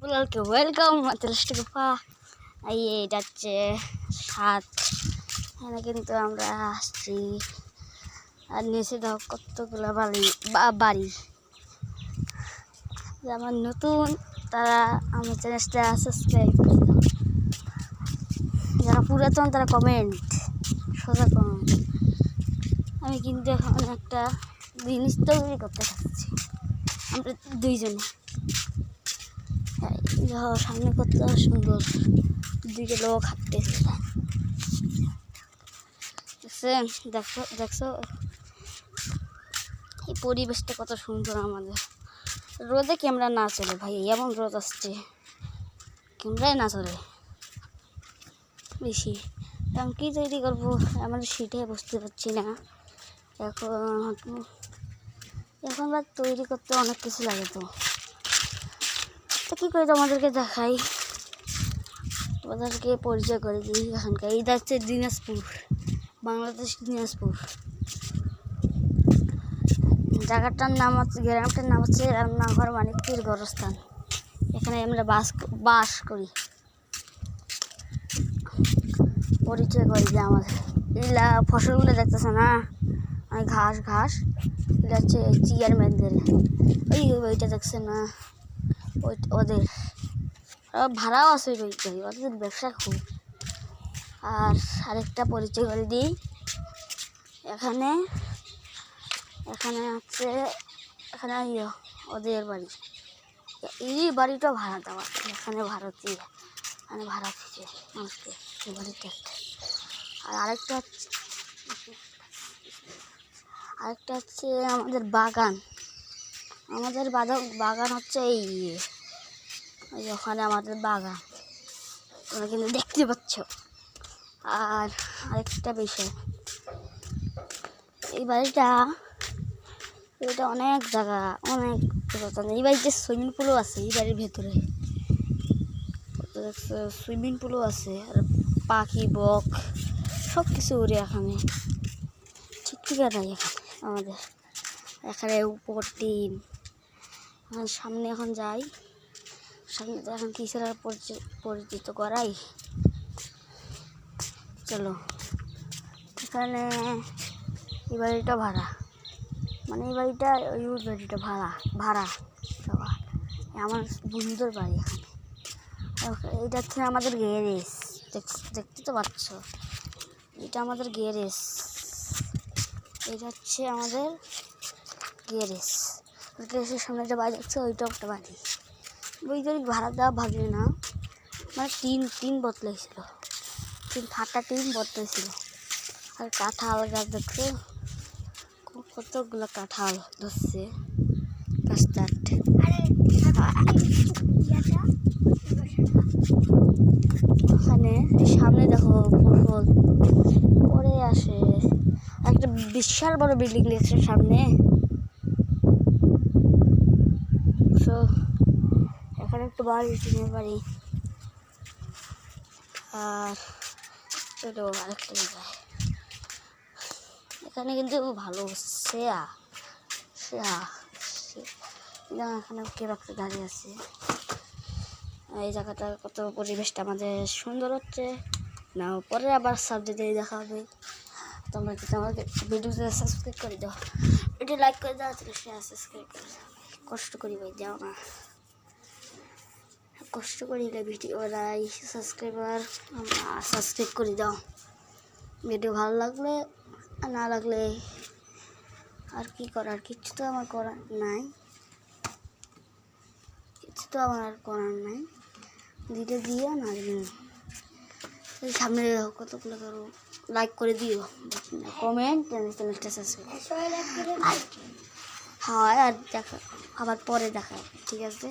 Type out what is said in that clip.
সকলকে ওয়েলকাম মাতৃষ্টিপা। এই যাচ্ছে 7 এখানে কিন্তু আমরা আসছি। আর নিচে দেখো কতগুলো বাড়ি। যেমন নতুন তারা আমার চ্যানেলটা সাবস্ক্রাইব করে দাও, যারা পুরাতন তারা কমেন্ট সোজা কমেন্ট। আমি কিন্তু এখন একটা জিনিস তৈরি করতে থাকছি, আমরা দুইজনে। সামনে কত সুন্দর দিকে লোক হাঁটতেছে, দেখছো এই পরিবেশটা কত সুন্দর। আমাদের রোদে ক্যামেরা না চলে ভাই, এমন রোদ আসছে ক্যামেরায় না চলে বেশি। এখন কী তৈরি করবো আমাদের সিটে বুঝতে পারছি না। এখন বা তৈরি করতে অনেক কিছু লাগে, তো কী করে তোমাদেরকে দেখাই, তোমাদেরকে পরিচয় করে দিই। এখানকার এইটা হচ্ছে দিনাজপুর, বাংলাদেশ দিনাজপুর। জায়গাটার নাম হচ্ছে, গ্রামটার নাম হচ্ছে রান্নাঘর মানিকপুর গোরস্থান। এখানে আমরা বাস করি। পরিচয় করি যে আমাদের এগুলা ফসলগুলো দেখতেছে না, ঘাস এটা হচ্ছে চেয়ারম্যানদের। ওইটা দেখছে না, ওদের ভাড়াও আছে ওদের ব্যবসা খুব। আর আরেকটা পরিচয় করে দিই, এখানে হচ্ছে ওদের বাড়ি। এই বাড়িটা ভাড়া দেওয়া, এখানে ভাড়া দিচ্ছে মানুষকে এই বাড়িটা। আর আরেকটা হচ্ছে আমাদের বাগান। বাগান হচ্ছে এই ওখানে আমাদের বাগান, তোমরা কিন্তু দেখতে পাচ্ছ। আর আরেকটা বিষয়, এই বাড়িটা অনেক জায়গা, অনেক পুরাতন। এই বাড়িতে সুইমিং পুলও আছে, এই বাড়ির ভেতরে সুইমিং পুলও আছে। আর পাখি বক সব কিছু উড়ে এখানে, ঠিক নাই এখানে আমাদের। এখানে উপর টিন। সামনে এখন যাই, সামনে এখন কিসের পরিচিত করাই, চলো। এখানে এই বাড়িটা ভাড়া, মানে এই বাড়িটা ওই বাড়িটা ভাড়া সবার। আমার বন্ধুদের বাড়ি এখানে। এইটা হচ্ছে আমাদের গ্যারেজ, দেখতে তো পাচ্ছ, এটা আমাদের গ্যারেজ। এটা হচ্ছে আমাদের গ্যারেজের সামনে একটা বাড়ি আছে, ওইটাও একটা বাড়ি। ওই বাড়ি ভাড়া দেওয়া ভাববে না, মানে টিন বদলাইছিল, ফাটা টিন বদলাইছিল। আর কাঁঠাল গাছ দেখছো, কতগুলো কাঁঠাল ধরছে গাছটার। ওখানে সামনে দেখো ফসল পরে আসে, একটা বিশাল বড় বিল্ডিং দেখছে সামনে। এখানে একটা বাড়ি, টিনের বাড়ি। আর চলো আরেকটা জায়গায়, এখানে কিন্তু ভালো এখানে কে রাখতে দাঁড়িয়ে আছে। এই জায়গাটা কত পরিবেশটা আমাদের সুন্দর হচ্ছে না। পরে আবার সাবজেক্টে দেখা হবে। তোমরা কিন্তু আমাকে ভিডিওতে সাবস্ক্রাইব করে দাও, ভিডিও লাইক করে দাও, শেয়ার সাবস্ক্রাইব করে দাও। কষ্ট করি ভাই, যাও না, কষ্ট করিলে ভিডিও সাবস্ক্রাইব করে দাও। ভিডিও ভালো লাগলে, না লাগলে আর কি করার, কিচ্ছু তো আমার করার নাই, দিলে দিও না সামনে কতগুলো করো, লাইক করে দিও, কমেন্ট, চ্যানেলটা সাবস্ক্রাইব। হ্যাঁ, আর দেখা আবার পরে দেখা, ঠিক আছে।